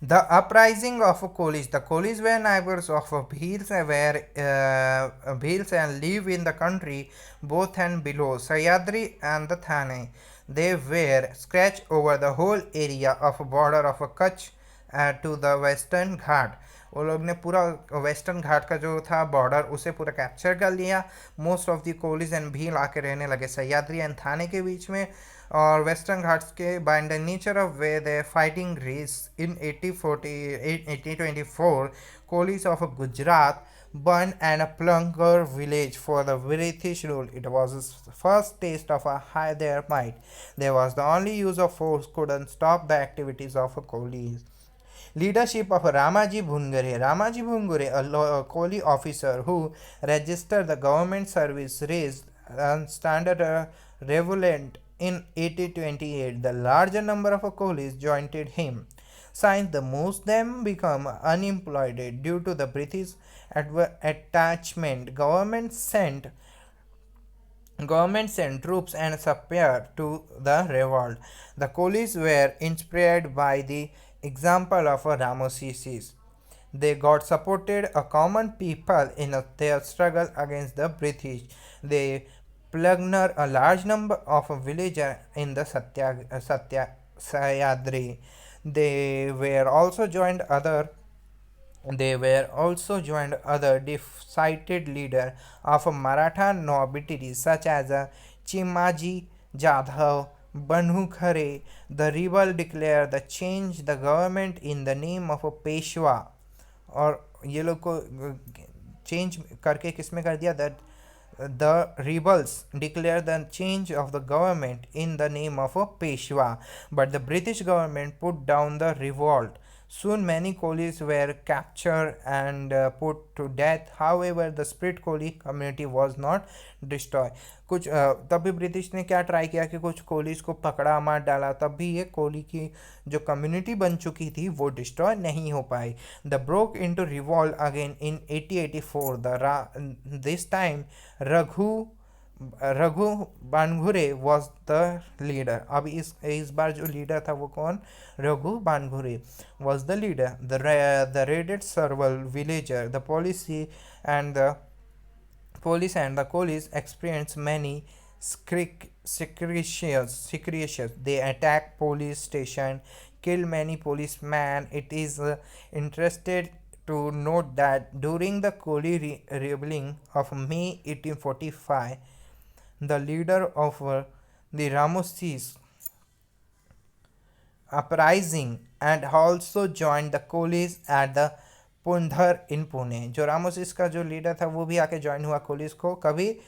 The uprising of Kolis. The Kolis were neighbors of Bhils, Bhils and live in the country both and below Sayadri and the Thane. They were scratched over the whole area of border of Kutch to the western घाट. वो लोग ने पूरा western घाट का जो था border उसे पूरा capture कर लिया. Most of the Kolis and Bhil आके रहने लगे सह्याद्री एंड थाने के बीच में. और वेस्टर्न घाट्स के by the nature of way they fighting race in 1824 Kolis of Gujarat burn and plunder village for the British rule. It was the first taste of a high their might. There was the only use of force couldn't stop the activities of a Kolis. Leadership of Ramaji Bhungare. Ramaji Bhungare, a Koli officer who registered the government service, raised and standard revolt in 1828. The larger number of Kolis joined him. Since the most them become unemployed due to the British attachment, government sent troops and support to the revolt. The Kolis were inspired by the example of Ramosis. They got supported a common people in their struggle against the British. They plundered a large number of villagers in the Sayadri. They were also joined other decided leaders of Maratha nobility such as Chimaji Jadhav, Banu Khare. The rebel declared the change the government in the name of a Peshwa. और ये लोग को change करके किस में कर दिया that the rebels declared the change of the government in the name of a Peshwa, but the British government put down the revolt. Soon many Kolis were captured and put to death. However, the split Koli community was not destroyed. कुछ तब भी British ने क्या try किया कि कुछ कोलीज को पकड़ा मार डाला, तब भी ये कोली की जो कम्युनिटी बन चुकी थी वो डिस्ट्रॉय नहीं हो पाई. The broke into revolt again in 1884. This time Raghu Raghu Bhangare was the leader. अब इस बार जो लीडर था वो कौन? Raghu Bhangare was the leader. They raided several villager. The police and the Colis experienced many secretions. They attacked police station, killed many policemen. It is interested to note that during the Koli rebellion of May 1845, the leader of the Ramosis uprising and also joined the Colis at the पुंधर in Pune. जो रामोसिस का जो leader था वो भी आके join हुआ कोलिस को. कभी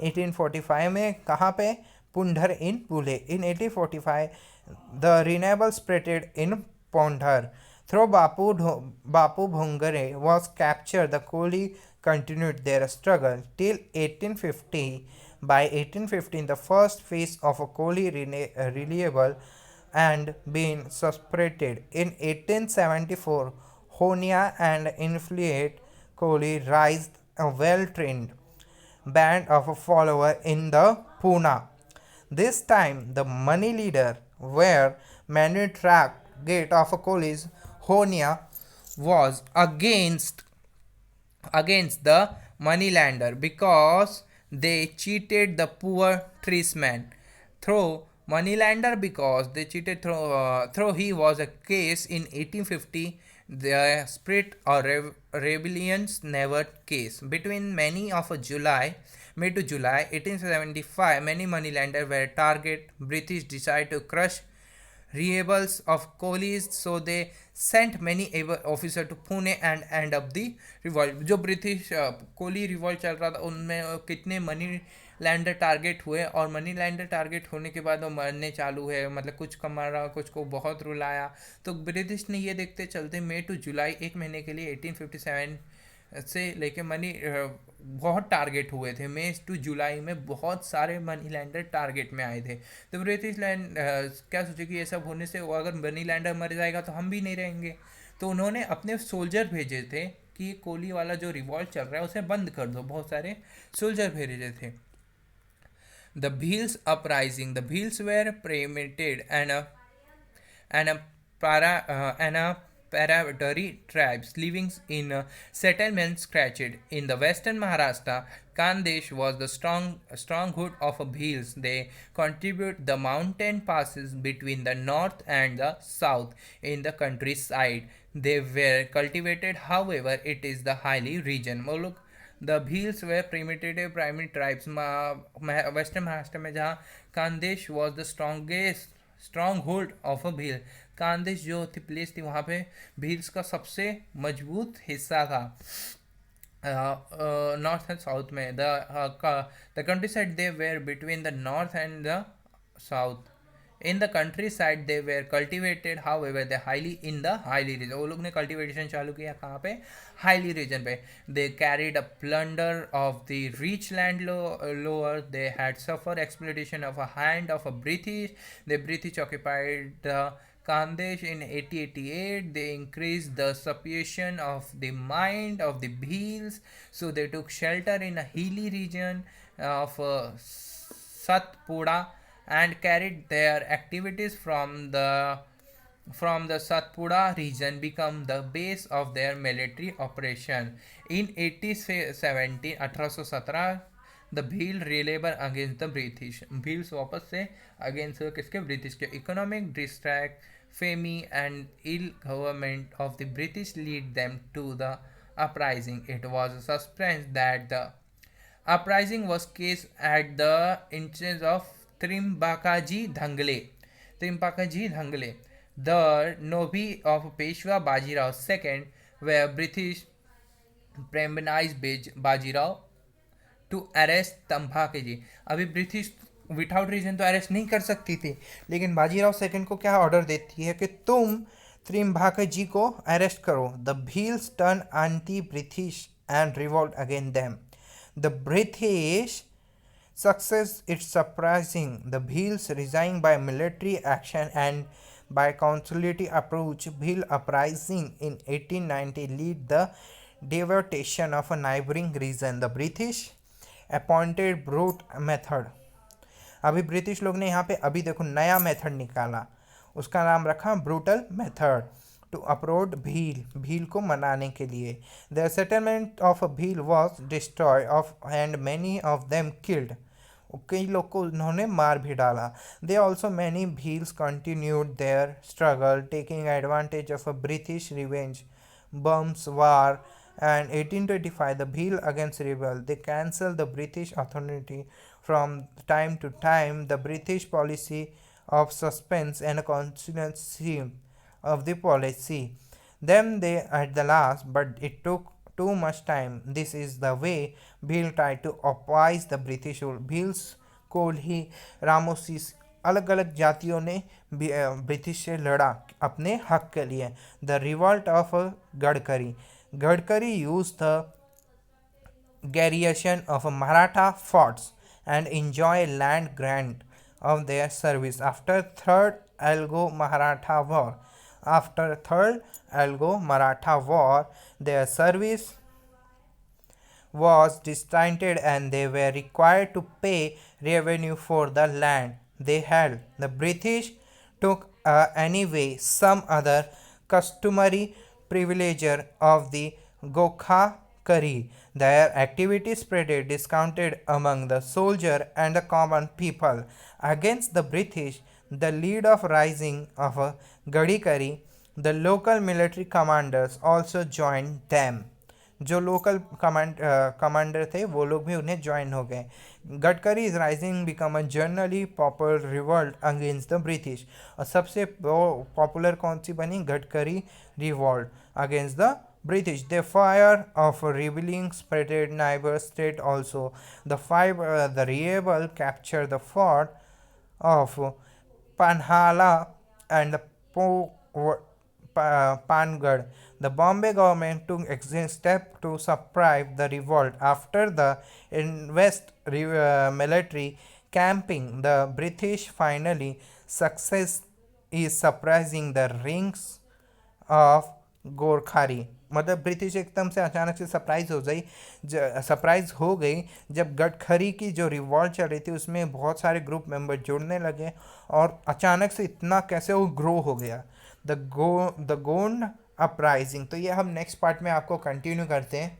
1845 में. कहाँ पे? Purandar in Pune. In 1845 the rebel spreaded in Purandar. Through Bapu Bhongare was capture. The Koli continued their struggle till 1850. By 1815, the first phase of a Koli reliable and been separated. In 1874, Honia and influent Kohli raised a well-trained band of followers in the Pune. This time, the money leader were many target of Kohli's Honia was against the moneylender because they cheated the poor tradesman. Through moneylender because they cheated through he was a case in 1850. The split or rebellions never case between many of July May to July 1875. Many moneylenders were target. British decided to crush rebels of Kohlis, so they sent many officers to Pune and end up the revolt. जो British Koli revolt चल रहा था उनमें कितने money lender target हुए और money lender target होने के बाद वो मरने चालू है, मतलब कुछ को मारा कुछ को बहुत रुलाया. तो ब्रिटिश ने ये देखते चलते मई टू जुलाई एक महीने के लिए 1857 से लेके मनी बहुत टारगेट हुए थे. मई टू जुलाई में बहुत सारे मनी लैंडर टारगेट में आए थे. तो ब्रिटिश लैंड क्या सोचे कि ये सब होने से अगर मनी लैंडर मर जाएगा तो हम भी नहीं रहेंगे. तो उन्होंने अपने सोल्जर भेजे थे कि कोली वाला जो रिवॉल्ट चल रहा है उसे बंद कर दो. बहुत सारे सोल्जर भेजे थे. The Bhils uprising. The Bhils were primited and a paramilitary tribes living in settlements scattered in the western Maharashtra. Khandesh was the stronghold of Bhils. They contribute the mountain passes between the north and the south in the countryside. They were cultivated, however, it is the highly region. Moluk the Bhils were primitive primary tribes. Western Maharashtra में जहाँ कांदेश was the stronghold of a Bhil. कांदेश जो थी place थी वहाँ पे भील्स का सबसे मजबूत हिस्सा था. North and south में the countryside they were between the north and the south. In the countryside they were cultivated, however they highly region. वो लोग ने cultivation चालू किया कहाँ पे? Highly region पे. They carried a plunder of the rich land lower. They had suffered exploitation of a hand of a British. The British occupied the Khandesh in 1888. They increased the suppression of the mind of the Bhils, so they took shelter in a hilly region of Satpura and carried their activities from the Satpura region become the base of their military operation. In 1817 the Bhil rebel against the British. Bhils वापस से against किसके? British के. Economic distract, famine and ill government of the British lead them to the uprising. It was a suspense that the uprising was case at the instance of Trimbakaji Dhangle. Trimbakaji Dhangle, the nobi of Peshwa Bajirao II, where British pressurized Bajirao to arrest Tambake ji. अभी British without reason तो arrest नहीं कर सकती थी, लेकिन Bajirao second को क्या order देती है कि तुम त्रिम्बाके जी को अरेस्ट करो. The Bhils turn anti British and revolt against them. The British success is surprising. The Bhils resign by military action and by conciliatory approach. Bhil uprising in 1890 lead the devastation of a neighboring region. The British appointed brute method. अभी British लोग ने यहाँ पे अभी देखो नया method निकाला, उसका नाम रखा brutal method to approach Bhil को मनाने के लिए. The settlement of Bhil was destroy of and many of them killed. कई लोग को उन्होंने मार भी डाला. They also many Bhils continued their struggle taking advantage of a British revenge Burmese war. And 1825 the Bhil against rebel. They cancelled the British authority from time to time. The British policy of suspense and consistency of the policy. Then they at the last, but it took too much time. This is the way Bhil tried to oppose the British rule. Bhils Kohli रामोसिस अलग अलग जातियों ने British से लड़ा अपने हक के लिए. The revolt of Gadkari. Gadkari used the garrison of Maratha forts and enjoy land grant of their service after Third Anglo-Maratha War. Their service was distinted and they were required to pay revenue for the land they held. The British took anyway some other customary privileger of the Gokhakari. Their activities spread discounted among the soldier and the common people. Against the British, the lead of rising of Gadikari, the local military commanders also joined them. जो local commander थे वो लोग भी उन्हें join हो गए. Gadkari is rising become a generally popular revolt against the British. और सबसे पॉपुलर कौन सी बनी? Gadkari revolt against the British. The fire of rebelling spread neighbor state also. The rebel captured the fort of Panhala and the Pangad. The Bombay government took extreme step to suppress the revolt. After the military camping, the British finally success is suppressing the rings of गोरखारी. मतलब British एकदम से अचानक से surprise हो गई जब गडकरी की जो रिवॉल्ट चल रही थी उसमें बहुत सारे ग्रुप मेंबर जुड़ने लगे और अचानक से इतना कैसे वो ग्रो हो गया. The Gond uprising. तो ये हम नेक्स्ट पार्ट में आपको कंटिन्यू करते हैं।